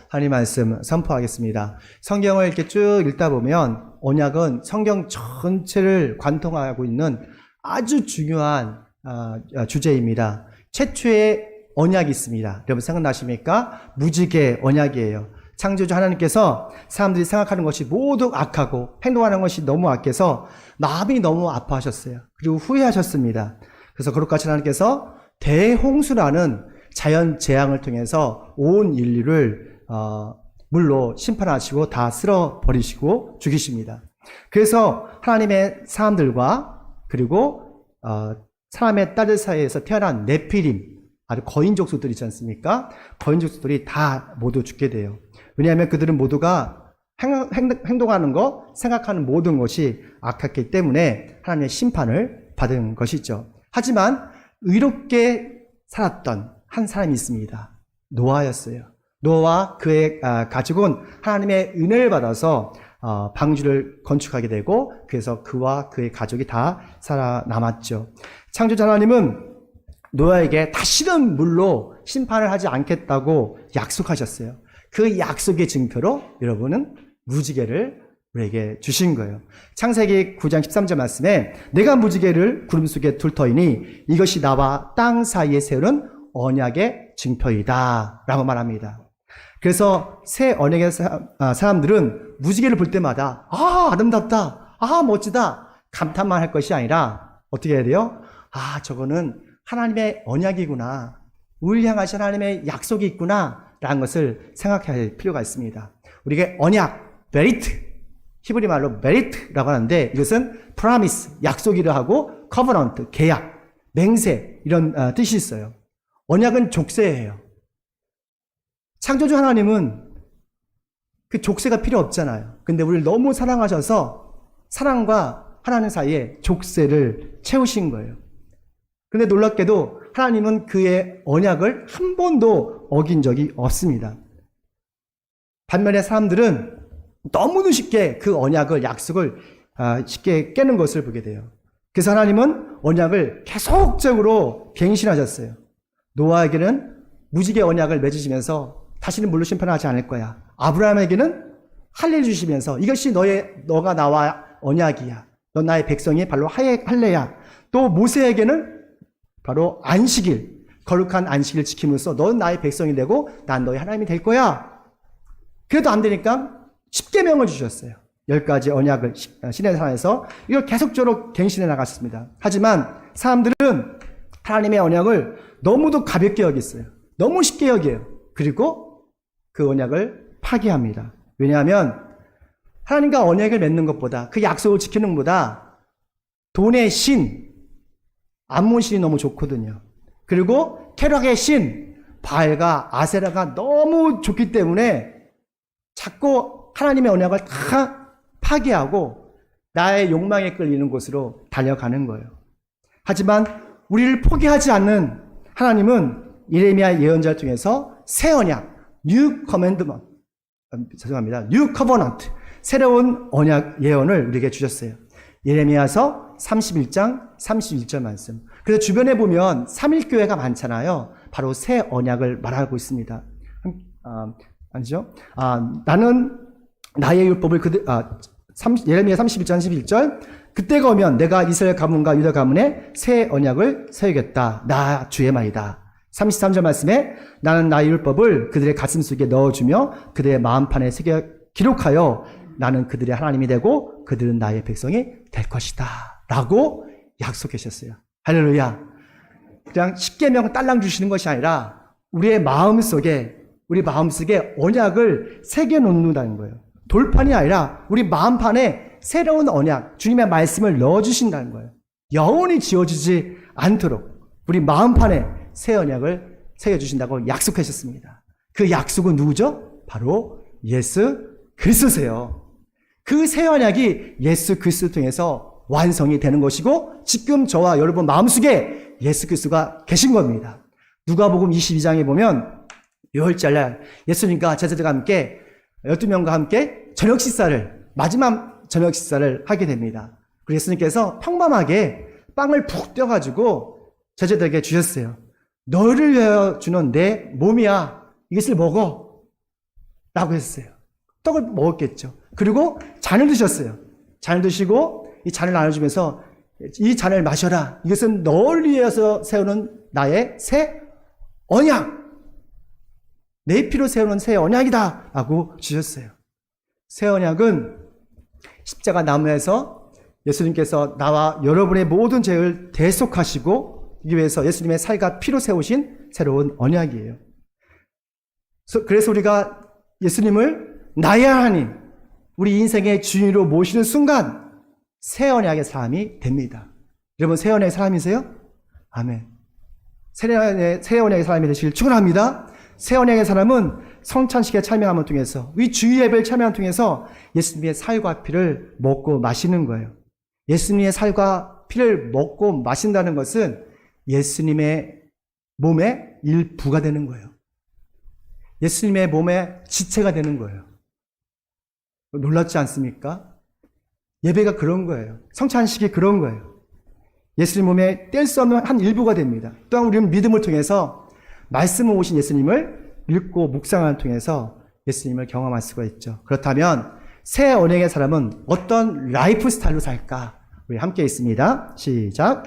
하나님 말씀 선포하겠습니다. 성경을 이렇게 쭉 읽다 보면 언약은 성경 전체를 관통하고 있는 아주 중요한 주제입니다. 최초의 언약이 있습니다. 여러분 생각나십니까? 무지개 언약이에요. 창조주 하나님께서 사람들이 생각하는 것이 모두 악하고 행동하는 것이 너무 악해서 마음이 너무 아파하셨어요. 그리고 후회하셨습니다. 그래서 거룩하신 하나님께서 대홍수라는 자연 재앙을 통해서 온 인류를 물로 심판하시고 다 쓸어버리시고 죽이십니다. 그래서 하나님의 사람들과 그리고 사람의 딸들 사이에서 태어난 네피림, 아주 거인족수들 있지 않습니까? 거인족수들이 다 모두 죽게 돼요. 왜냐하면 그들은 모두가 행동하는 것, 생각하는 모든 것이 악했기 때문에 하나님의 심판을 받은 것이죠. 하지만 의롭게 살았던 한 사람이 있습니다. 노아였어요. 노아와 그의 가족은 하나님의 은혜를 받아서 방주를 건축하게 되고 그래서 그와 그의 가족이 다 살아남았죠. 창조자 하나님은 노아에게 다시는 물로 심판을 하지 않겠다고 약속하셨어요. 그 약속의 증표로 여러분은 무지개를 우리에게 주신 거예요. 창세기 9장 13절 말씀에 내가 무지개를 구름 속에 둘 터이니 이것이 나와 땅 사이에 세우는 언약의 증표이다 라고 말합니다. 그래서 새 언약의 사람들은 무지개를 볼 때마다 아름답다, 멋지다 감탄만 할 것이 아니라 어떻게 해야 돼요? 저거는 하나님의 언약이구나, 우리를 향하신 하나님의 약속이 있구나 라는 것을 생각할 필요가 있습니다. 우리가 언약, 베리트, 히브리 말로 베리트라고 하는데 이것은 프라미스, 약속이라 하고 커버넌트, 계약, 맹세 이런 뜻이 있어요. 언약은 족쇄예요. 창조주 하나님은 그 족쇄가 필요 없잖아요. 근데 우리를 너무 사랑하셔서 사랑과 하나님 사이에 족쇄를 채우신 거예요. 근데 놀랍게도 하나님은 그의 언약을 한 번도 어긴 적이 없습니다. 반면에 사람들은 너무도 쉽게 그 언약을, 약속을 쉽게 깨는 것을 보게 돼요. 그래서 하나님은 언약을 계속적으로 갱신하셨어요. 노아에게는 무지개 언약을 맺으시면서 다시는 물로 심판하지 않을 거야. 아브라함에게는 할례를 주시면서 이것이 너가 나와 언약이야. 너 나의 백성이 바로 할례야. 또 모세에게는 바로 안식일, 거룩한 안식일 지킴으로써 너는 나의 백성이 되고 난 너의 하나님이 될 거야. 그래도 안 되니까 10계명을 주셨어요. 10가지 언약을 신의 산에서 이걸 계속적으로 갱신해 나갔습니다. 하지만 사람들은 하나님의 언약을 너무도 가볍게 여겼어요. 너무 쉽게 여겨요. 그리고 그 언약을 파기합니다. 왜냐하면 하나님과 언약을 맺는 것보다, 그 약속을 지키는 것보다 돈의 신, 암몬 신이 너무 좋거든요. 그리고 쾌락의 신, 바알과 아세라가 너무 좋기 때문에 자꾸 하나님의 언약을 다 파기하고 나의 욕망에 끌리는 곳으로 달려가는 거예요. 하지만 우리를 포기하지 않는 하나님은 예레미야 예언자를 통해서 새 언약, New Commandment, New Covenant, 새로운 언약 예언을 우리에게 주셨어요. 예레미야서 31장 31절 말씀. 그래서 주변에 보면 삼일교회가 많잖아요. 바로 새 언약을 말하고 있습니다. 아니죠? 나는 나의 율법을 예레미야 31장 11절. 그때가 오면 내가 이스라엘 가문과 유다 가문에 새 언약을 세우겠다. 나 주의 말이다. 33절 말씀에 나는 나의 율법을 그들의 가슴 속에 넣어주며 그들의 마음판에 새겨 기록하여 나는 그들의 하나님이 되고 그들은 나의 백성이 될 것이다 라고 약속하셨어요. 할렐루야. 그냥 10계명 딸랑 주시는 것이 아니라 우리 마음속에 언약을 새겨놓는다는 거예요. 돌판이 아니라 우리 마음판에 새로운 언약, 주님의 말씀을 넣어주신다는 거예요. 영원히 지워지지 않도록 우리 마음판에 새 언약을 새겨주신다고 약속하셨습니다. 그 약속은 누구죠? 바로 예수 그리스도세요. 그 새 언약이 예수 그리스도 통해서 완성이 되는 것이고 지금 저와 여러분 마음속에 예수 그리스도가 계신 겁니다. 누가복음 22장에 보면 6월절날 예수님과 제자들과 함께 12명과 함께 마지막 저녁 식사를 하게 됩니다. 그리고 예수님께서 평범하게 빵을 푹 떼어가지고 제자들에게 주셨어요. 너를 위하여 주는 내 몸이야. 이것을 먹어. 라고 했어요. 떡을 먹었겠죠. 그리고 잔을 드셨어요. 잔을 드시고 이 잔을 나눠주면서 이 잔을 마셔라. 이것은 너를 위해서 세우는 나의 새 언약. 내 피로 세우는 새 언약이다. 라고 주셨어요. 새 언약은 십자가 나무에서 예수님께서 나와 여러분의 모든 죄를 대속하시고 이 위해서 예수님의 살과 피로 세우신 새로운 언약이에요. 그래서 우리가 예수님을 나의 하나님, 우리 인생의 주인으로 모시는 순간 새 언약의 사람이 됩니다. 여러분 새 언약의 사람이세요? 아멘. 새 언약의 사람이 되시길 축원합니다. 새 언약의 사람은 성찬식에 참여함을 통해서 이 주의 예배를 참여함을 통해서 예수님의 살과 피를 먹고 마시는 거예요. 예수님의 살과 피를 먹고 마신다는 것은 예수님의 몸의 일부가 되는 거예요. 예수님의 몸의 지체가 되는 거예요. 놀랍지 않습니까? 예배가 그런 거예요. 성찬식이 그런 거예요. 예수님 몸에 뗄 수 없는 한 일부가 됩니다. 또한 우리는 믿음을 통해서 말씀을 오신 예수님을 읽고 묵상을 통해서 예수님을 경험할 수가 있죠. 그렇다면 새 언약의 사람은 어떤 라이프 스타일로 살까? 우리 함께 있습니다. 시작.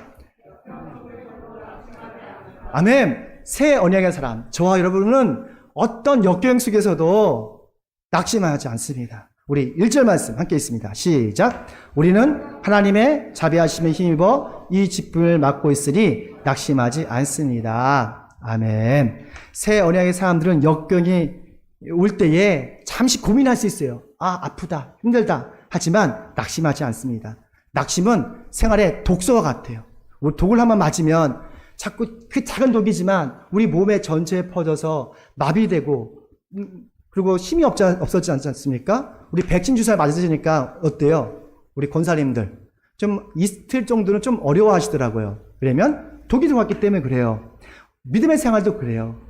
아멘. 새 언약의 사람, 저와 여러분은 어떤 역경 속에서도 낙심하지 않습니다. 우리 1절 말씀 함께 있습니다. 시작. 우리는 하나님의 자비하심에 힘입어 이 직분을 맡고 있으니 낙심하지 않습니다. 아멘. 새 언약의 사람들은 역경이 올 때에 잠시 고민할 수 있어요. 아프다, 힘들다. 하지만 낙심하지 않습니다. 낙심은 생활의 독소와 같아요. 우리 독을 한번 맞으면 자꾸 그 작은 독이지만 우리 몸에 전체에 퍼져서 마비되고 그리고 힘이 없어지지 않지 않습니까? 우리 백신 주사 맞으시니까 어때요? 우리 권사님들 좀 이틀 정도는 좀 어려워하시더라고요. 왜냐면 독이 들어왔기 때문에 그래요. 믿음의 생활도 그래요.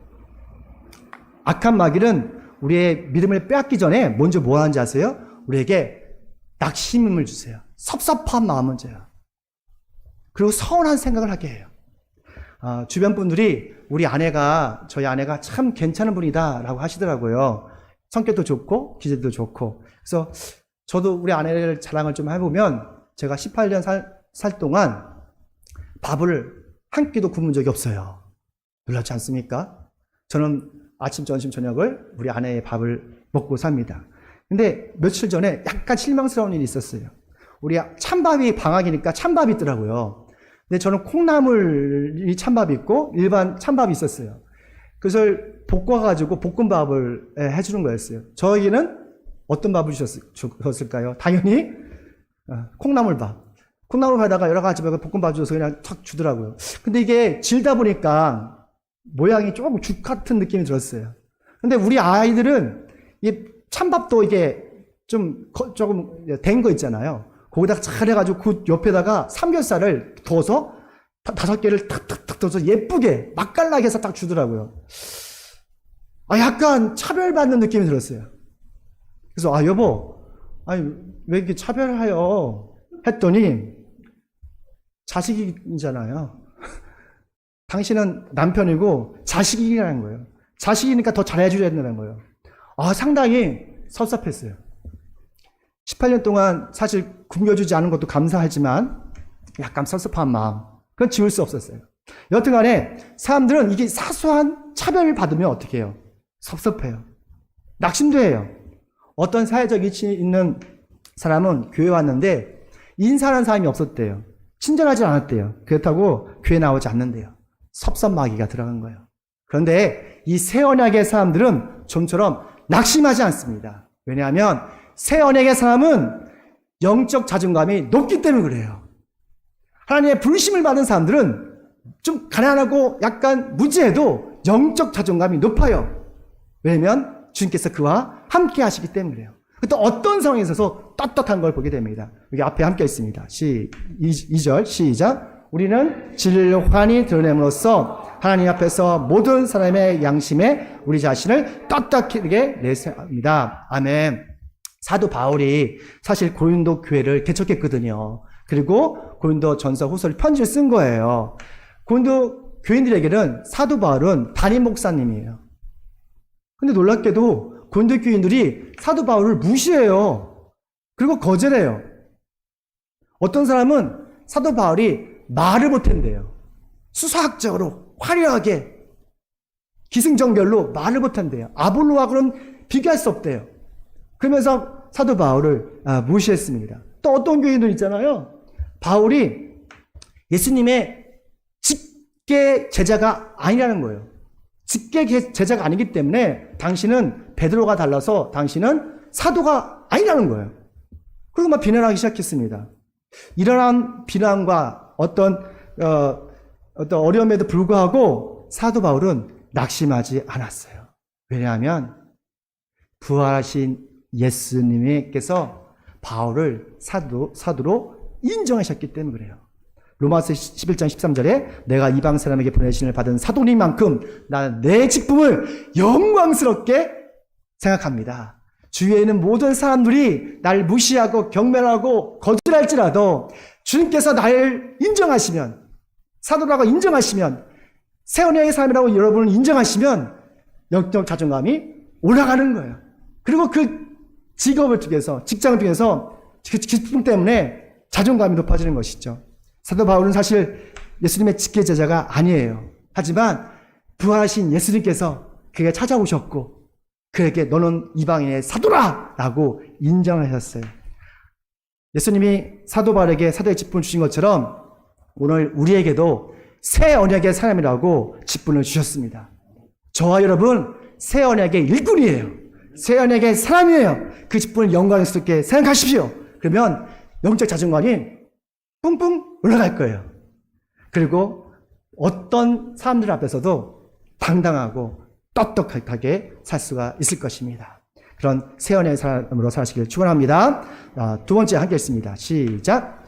악한 마귀는 우리의 믿음을 빼앗기 전에 먼저 뭐 하는지 아세요? 우리에게 낙심을 주세요. 섭섭한 마음을 줘요. 그리고 서운한 생각을 하게 해요. 주변 분들이 저희 아내가 참 괜찮은 분이다라고 하시더라고요. 성격도 좋고 기질도 좋고. 그래서 저도 우리 아내를 자랑을 좀 해보면 제가 18년 살 동안 밥을 한 끼도 굶은 적이 없어요. 놀랍지 않습니까? 저는 아침, 점심, 저녁을 우리 아내의 밥을 먹고 삽니다. 근데 며칠 전에 약간 실망스러운 일이 있었어요. 우리 찬밥이 방학이니까 찬밥이 있더라고요. 근데 저는 콩나물이 찬밥이 있고 일반 찬밥이 있었어요. 그것을 볶아가지고 볶음밥을 해주는 거였어요. 저에게는 어떤 밥을 주셨을까요? 당연히 콩나물밥. 콩나물밥에다가 여러 가지 볶음밥 줘서 그냥 탁 주더라고요. 근데 이게 질다 보니까 모양이 조금 죽 같은 느낌이 들었어요. 근데 우리 아이들은 이 찬밥도 이게 조금 된 거 있잖아요. 거기다가 잘 해가지고 그 옆에다가 삼겹살을 더서 5개를 탁탁탁 넣어서 예쁘게 맛깔나게 해서 딱 주더라고요. 약간 차별받는 느낌이 들었어요. 그래서 여보, 왜 이렇게 차별하여? 했더니 자식이잖아요. 당신은 남편이고 자식이라는 거예요. 자식이니까 더 잘해줘야 된다는 거예요. 상당히 섭섭했어요. 18년 동안 사실 굶겨주지 않은 것도 감사하지만 약간 섭섭한 마음, 그건 지울 수 없었어요. 여튼간에 사람들은 이게 사소한 차별을 받으면 어떻게 해요? 섭섭해요. 낙심도 해요. 어떤 사회적 위치에 있는 사람은 교회 왔는데 인사하는 사람이 없었대요. 친절하지 않았대요. 그렇다고 교회 나오지 않는데요. 섭섭마귀가 들어간 거예요. 그런데 이 새 언약의 사람들은 좀처럼 낙심하지 않습니다. 왜냐하면 새 언약의 사람은 영적 자존감이 높기 때문에 그래요. 하나님의 부르심을 받은 사람들은 좀 가난하고 약간 무지해도 영적 자존감이 높아요. 왜냐하면 주님께서 그와 함께 하시기 때문에 그래요. 또 어떤 상황에 있어서 떳떳한 걸 보게 됩니다. 여기 앞에 함께 있습니다. 2절 시작. 우리는 진리를 환히 드러냄으로써 하나님 앞에서 모든 사람의 양심에 우리 자신을 떳떳하게 내세웁니다. 아멘. 사도 바울이 사실 고린도 교회를 개척했거든요. 그리고 고린도 전서 후서를 편지를 쓴 거예요. 고린도 교인들에게는 사도 바울은 담임 목사님이에요. 근데 놀랍게도 고린도교인들이 사도 바울을 무시해요. 그리고 거절해요. 어떤 사람은 사도 바울이 말을 못한대요. 수사학적으로 화려하게 기승전결로 말을 못한대요. 아볼로하고는 비교할 수 없대요. 그러면서 사도 바울을 무시했습니다. 또 어떤 교인들 있잖아요. 바울이 예수님의 직계 제자가 아니라는 거예요. 직계 제자가 아니기 때문에 당신은 베드로가 달라서 당신은 사도가 아니라는 거예요. 그리고 막 비난하기 시작했습니다. 이러한 비난과 어떤 어려움에도 불구하고 사도 바울은 낙심하지 않았어요. 왜냐하면 부활하신 예수님께서 바울을 사도로 인정하셨기 때문에 그래요. 로마서 11장 13절에 내가 이방 사람에게 보내신을 받은 사도님만큼 나는 내 직분을 영광스럽게 생각합니다. 주위에 있는 모든 사람들이 날 무시하고 경멸하고 거절할지라도 주님께서 나를 인정하시면, 사도라고 인정하시면, 새 언약의 삶이라고 여러분을 인정하시면 영적 자존감이 올라가는 거예요. 그리고 그 직업을 통해서, 직장을 통해서 그 기쁨 때문에 자존감이 높아지는 것이죠. 사도 바울은 사실 예수님의 직계 제자가 아니에요. 하지만 부활하신 예수님께서 그에게 찾아오셨고 그에게 너는 이방인의 사도라! 라고 인정하셨어요. 예수님이 사도 바울에게 사도의 직분을 주신 것처럼 오늘 우리에게도 새 언약의 사람이라고 직분을 주셨습니다. 저와 여러분 새 언약의 일꾼이에요. 새 언약의 사람이에요. 그 직분을 영광스럽게 생각하십시오. 그러면 영적 자존감이 뿡뿡 올라갈 거예요. 그리고 어떤 사람들 앞에서도 당당하고 떳떳하게 살 수가 있을 것입니다. 그런 새 언약의 사람으로 사시길 축원합니다. 두 번째 함께 읽습니다. 시작.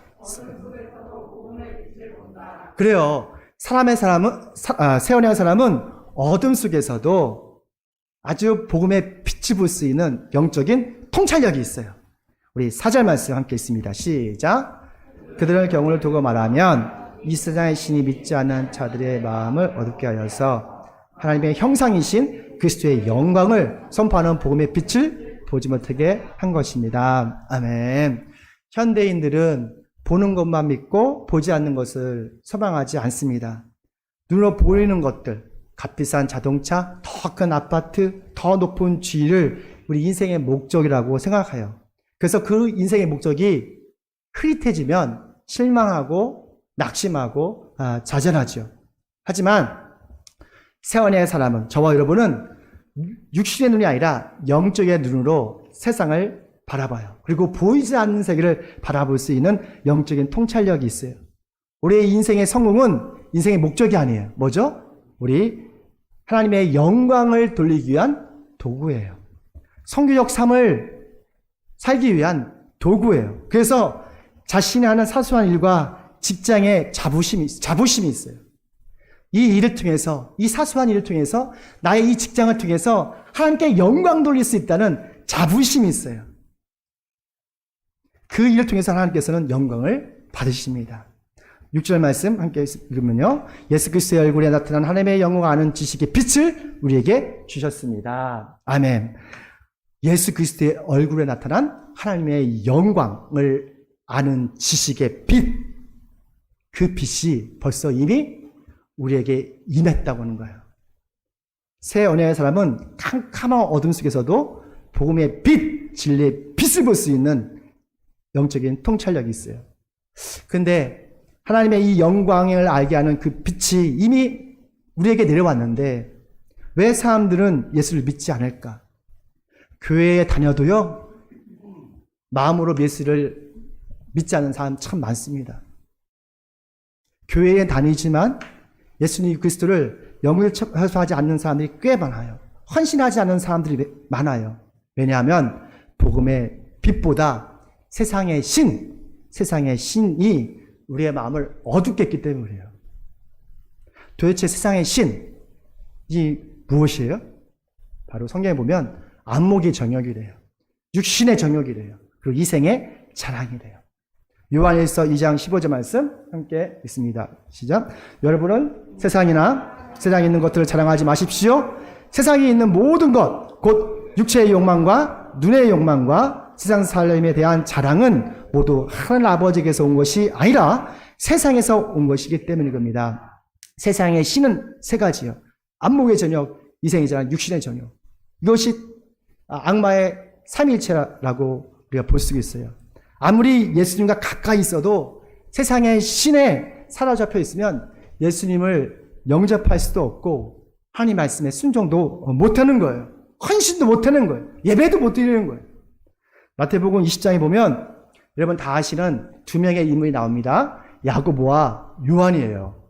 그래요. 새 언약의 사람은 어둠 속에서도 아주 복음의 빛이 불 수 있는 영적인 통찰력이 있어요. 우리 4절 말씀 함께 있습니다. 시작. 그들의 경우를 두고 말하면 이 세상의 신이 믿지 않는 자들의 마음을 어둡게 하여서 하나님의 형상이신 그리스도의 영광을 선포하는 복음의 빛을 보지 못하게 한 것입니다. 아멘. 현대인들은 보는 것만 믿고 보지 않는 것을 소망하지 않습니다. 눈으로 보이는 것들, 값비싼 자동차, 더 큰 아파트, 더 높은 지위를 우리 인생의 목적이라고 생각해요. 그래서 그 인생의 목적이 흐릿해지면 실망하고 낙심하고 좌절하죠. 하지만 새 언약의 사람은, 저와 여러분은 육신의 눈이 아니라 영적의 눈으로 세상을 바라봐요. 그리고 보이지 않는 세계를 바라볼 수 있는 영적인 통찰력이 있어요. 우리의 인생의 성공은 인생의 목적이 아니에요. 뭐죠? 우리 하나님의 영광을 돌리기 위한 도구예요. 성교적 삶을 살기 위한 도구예요. 그래서 자신이 하는 사소한 일과 직장에 자부심이 있어요. 이 일을 통해서, 이 사소한 일을 통해서, 나의 이 직장을 통해서 하나님께 영광 돌릴 수 있다는 자부심이 있어요. 그 일을 통해서 하나님께서는 영광을 받으십니다. 6절 말씀 함께 읽으면요. 예수 그리스도의 얼굴에 나타난 하나님의 영광을 아는 지식의 빛을 우리에게 주셨습니다. 아멘. 예수 그리스도의 얼굴에 나타난 하나님의 영광을 아는 지식의 빛, 그 빛이 벌써 이미 우리에게 임했다고 하는 거예요. 새 언약의 사람은 캄캄한 어둠 속에서도 복음의 빛, 진리의 빛을 볼 수 있는 영적인 통찰력이 있어요. 그런데 하나님의 이 영광을 알게 하는 그 빛이 이미 우리에게 내려왔는데 왜 사람들은 예수를 믿지 않을까? 교회에 다녀도요, 마음으로 예수를 믿지 않는 사람 참 많습니다. 교회에 다니지만 예수님 그리스도를 영접하지 않는 사람들이 꽤 많아요. 헌신하지 않는 사람들이 많아요. 왜냐하면 복음의 빛보다 세상의 신이 우리의 마음을 어둡게 했기 때문에 그래요. 도대체 세상의 신이 무엇이에요? 바로 성경에 보면 안목의 정욕이래요. 육신의 정욕이래요. 그리고 이생의 자랑이래요. 요한일서 2장 15절 말씀 함께 읽습니다. 시작. 여러분은 세상에 있는 것들을 자랑하지 마십시오. 세상에 있는 모든 것, 곧 육체의 욕망과 눈의 욕망과 세상 삶에 대한 자랑은 모두 하나님 아버지께서 온 것이 아니라 세상에서 온 것이기 때문인 겁니다. 세상의 신은 세 가지요. 안목의 저녁, 이생의 자랑, 육신의 저녁. 이것이 악마의 삼일체라고 우리가 볼 수 있어요. 아무리 예수님과 가까이 있어도 세상의 신에 사로잡혀 있으면 예수님을 영접할 수도 없고 하나님 말씀에 순종도 못하는 거예요. 헌신도 못하는 거예요. 예배도 못 드리는 거예요. 마태복음 20장에 보면 여러분 다 아시는 두 명의 인물이 나옵니다. 야고보와 요한이에요.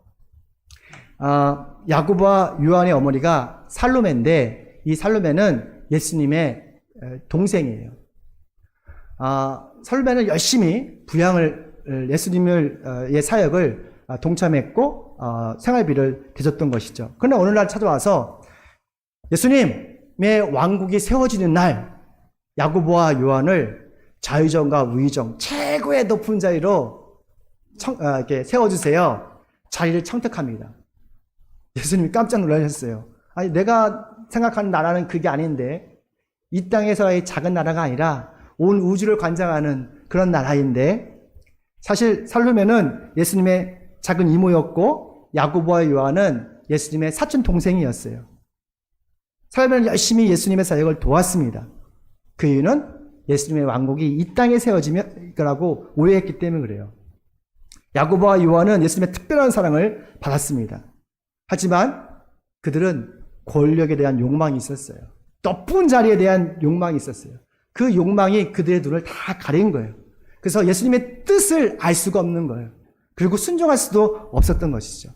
야고보와 요한의 어머니가 살로메인데 이 살로메는 예수님의 동생이에요. 살로메는 열심히 부양을 예수님의 사역을 동참했고 생활비를 대줬던 것이죠. 그러나 어느 날 찾아와서 예수님의 왕국이 세워지는 날 야고보와 요한을 자유정과 우의정 최고의 높은 자리로 이렇게 세워주세요. 자리를 청탁합니다. 예수님이 깜짝 놀라셨어요. 아니 내가 생각하는 나라는 그게 아닌데 이 땅에서의 작은 나라가 아니라 온 우주를 관장하는 그런 나라인데 사실 살로메는 예수님의 작은 이모였고 야고보와 요한은 예수님의 사촌 동생이었어요. 살로메는 열심히 예수님의 사역을 도왔습니다. 그 이유는 예수님의 왕국이 이 땅에 세워지면 거라고 오해했기 때문에 그래요. 야고보와 요한은 예수님의 특별한 사랑을 받았습니다. 하지만 그들은 권력에 대한 욕망이 있었어요. 높은 자리에 대한 욕망이 있었어요. 그 욕망이 그들의 눈을 다 가린 거예요. 그래서 예수님의 뜻을 알 수가 없는 거예요. 그리고 순종할 수도 없었던 것이죠.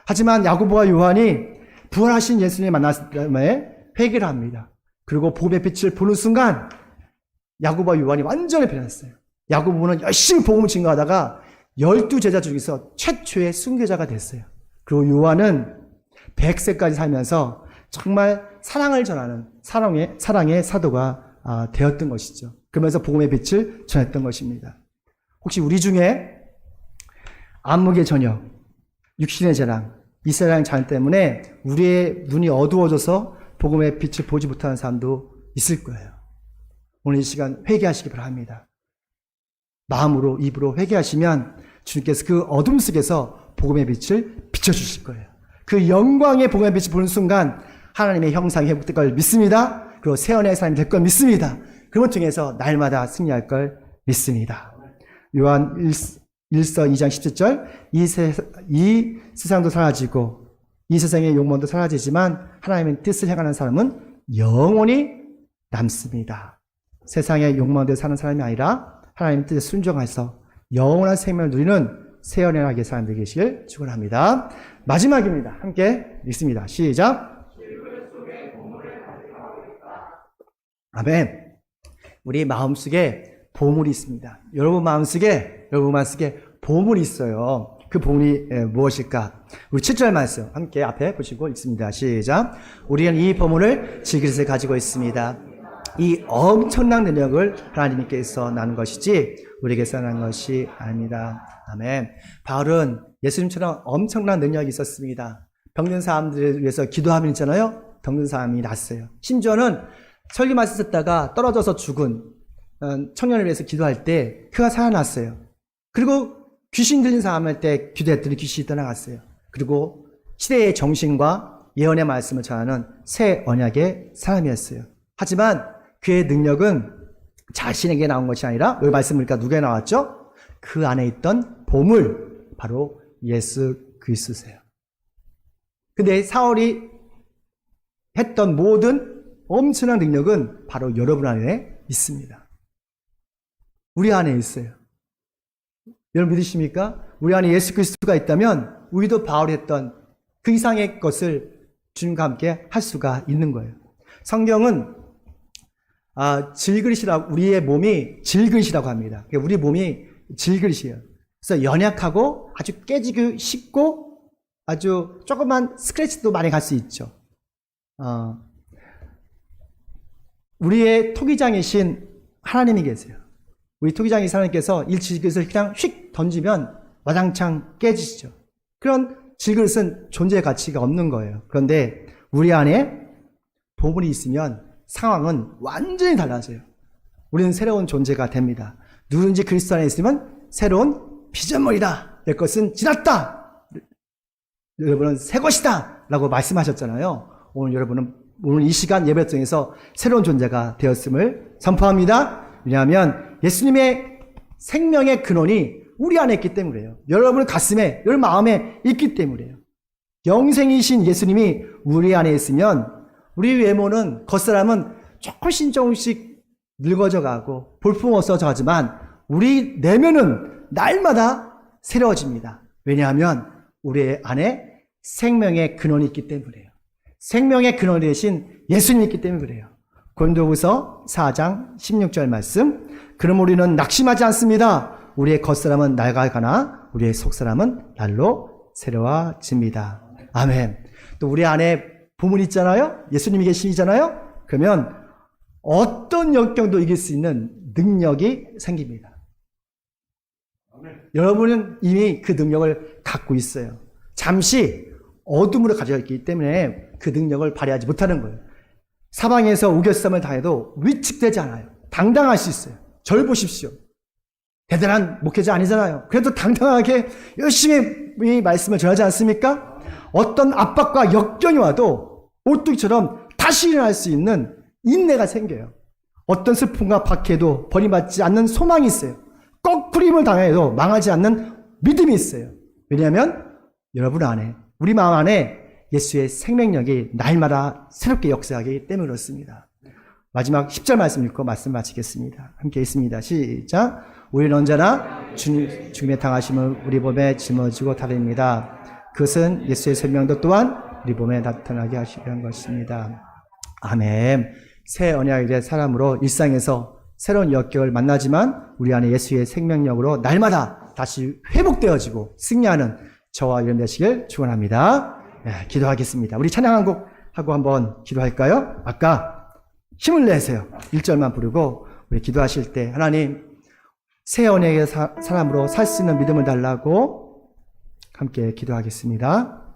하지만 야고보와 요한이 부활하신 예수님을 만났을 때 회개를 합니다. 그리고 복음의 빛을 보는 순간 야고보와 요한이 완전히 변했어요. 야고보는 열심히 복음을 증거하다가 12제자 중에서 최초의 순교자가 됐어요. 그리고 요한은 100세까지 살면서 정말 사랑을 전하는 사랑의 사도가 되었던 것이죠. 그러면서 복음의 빛을 전했던 것입니다. 혹시 우리 중에 안목의 저녁, 육신의 자랑, 이 세상 자랑 때문에 우리의 눈이 어두워져서 복음의 빛을 보지 못하는 사람도 있을 거예요. 오늘 이 시간 회개하시기 바랍니다. 마음으로 입으로 회개하시면 주님께서 그 어둠 속에서 복음의 빛을 비춰주실 거예요. 그 영광의 복음의 빛을 보는 순간 하나님의 형상이 회복될 걸 믿습니다. 그리고 새언의 삶이 될 걸 믿습니다. 그걸 통해서 날마다 승리할 걸 믿습니다. 요한 1서 2장 17절 이 세상도 사라지고 이 세상의 욕망도 사라지지만 하나님의 뜻을 행하는 사람은 영원히 남습니다. 세상의 욕망대로 사는 사람이 아니라 하나님의 뜻에 순종해서 영원한 생명을 누리는 새언의 사람들이 계시길 축원합니다. 마지막입니다. 함께 읽습니다. 시작. 아멘. 우리 마음속에 보물이 있습니다. 여러분 마음속에 보물이 있어요. 그 보물이 무엇일까? 우리 7절 말씀 함께 앞에 보시고 읽습니다. 시작. 우리는 이 보물을 질그릇에 가지고 있습니다. 이 엄청난 능력을 하나님께서 나눈 것이지 우리에게서 난 것이 아닙니다. 아멘. 바울은 예수님처럼 엄청난 능력이 있었습니다. 병든 사람들을 위해서 기도하면 있잖아요. 병든 사람이 낫어요. 심지어는 설교 말씀 듣다가 떨어져서 죽은 청년을 위해서 기도할 때 그가 살아났어요. 그리고 귀신 들린 사람할 때 기도했더니 귀신이 떠나갔어요. 그리고 시대의 정신과 예언의 말씀을 전하는 새 언약의 사람이었어요. 하지만 그의 능력은 자신에게 나온 것이 아니라 여기 말씀 보니까 누구에 나왔죠? 그 안에 있던 보물, 바로 예수 그리스도세요. 근데 사울이 했던 모든 엄청난 능력은 바로 여러분 안에 있습니다. 우리 안에 있어요. 여러분 믿으십니까? 우리 안에 예수 그리스도가 있다면 우리도 바울이 했던 그 이상의 것을 주님과 함께 할 수가 있는 거예요. 성경은 질그릇이라고, 우리의 몸이 질그릇이라고 합니다. 우리 몸이 질그릇이에요. 그래서 연약하고 아주 깨지기 쉽고 아주 조그만 스크래치도 많이 갈 수 있죠. 우리의 토기장이신 하나님이 계세요. 우리 토기장이신 하나님께서 이 질그릇을 그냥 휙 던지면 와장창 깨지시죠. 그런 질그릇은 존재의 가치가 없는 거예요. 그런데 우리 안에 보물이 있으면 상황은 완전히 달라져요. 우리는 새로운 존재가 됩니다. 누군지 그리스도 안에 있으면 새로운 피조물이다. 내 것은 지났다. 여러분은 새 것이다. 라고 말씀하셨잖아요. 오늘 여러분은 오늘 이 시간 예배 통해서 새로운 존재가 되었음을 선포합니다. 왜냐하면 예수님의 생명의 근원이 우리 안에 있기 때문이에요. 여러분 가슴에, 여러분 마음에 있기 때문이에요. 영생이신 예수님이 우리 안에 있으면 우리 외모는, 겉사람은 조금씩 늙어져 가고 볼품없어져 가지만 우리 내면은 날마다 새로워집니다. 왜냐하면 우리 안에 생명의 근원이 있기 때문이에요. 생명의 근원이 되신 예수님이 있기 때문에 그래요. 고린도후서 4장 16절 말씀. 그럼 우리는 낙심하지 않습니다. 우리의 겉사람은 낡아가나 우리의 속사람은 날로 새로워집니다. 아멘. 또 우리 안에 부모님 있잖아요. 예수님이 계시잖아요. 그러면 어떤 역경도 이길 수 있는 능력이 생깁니다. 여러분은 이미 그 능력을 갖고 있어요. 잠시 어둠으로 가져 있기 때문에 그 능력을 발휘하지 못하는 거예요. 사방에서 우겨싸움을 당해도 위축되지 않아요. 당당할 수 있어요. 절 보십시오. 대단한 목회자 아니잖아요. 그래도 당당하게 열심히 이 말씀을 전하지 않습니까? 어떤 압박과 역경이 와도 오뚜기처럼 다시 일어날 수 있는 인내가 생겨요. 어떤 슬픔과 박해도 버림받지 않는 소망이 있어요. 꺾으림을 당해도 망하지 않는 믿음이 있어요. 왜냐하면 여러분 안에, 우리 마음 안에 예수의 생명력이 날마다 새롭게 역사하기 때문에 그렇습니다. 마지막 10절 말씀 읽고 말씀 마치겠습니다. 함께 읽습니다. 시작. 우리는 언제나 주님의 당하심을 우리 몸에 짊어지고 다닙니다. 그것은 예수의 생명도 또한 우리 몸에 나타나게 하시려는 것입니다. 아멘. 새 언약의 사람으로 일상에서 새로운 역경을 만나지만 우리 안에 예수의 생명력으로 날마다 다시 회복되어지고 승리하는 저와 여러분 되시길 축원합니다. 네, 기도하겠습니다. 우리 찬양 한 곡 하고 한번 기도할까요? 아까 힘을 내세요. 1절만 부르고 우리 기도하실 때 하나님 새 언약의 사람으로 살 수 있는 믿음을 달라고 함께 기도하겠습니다.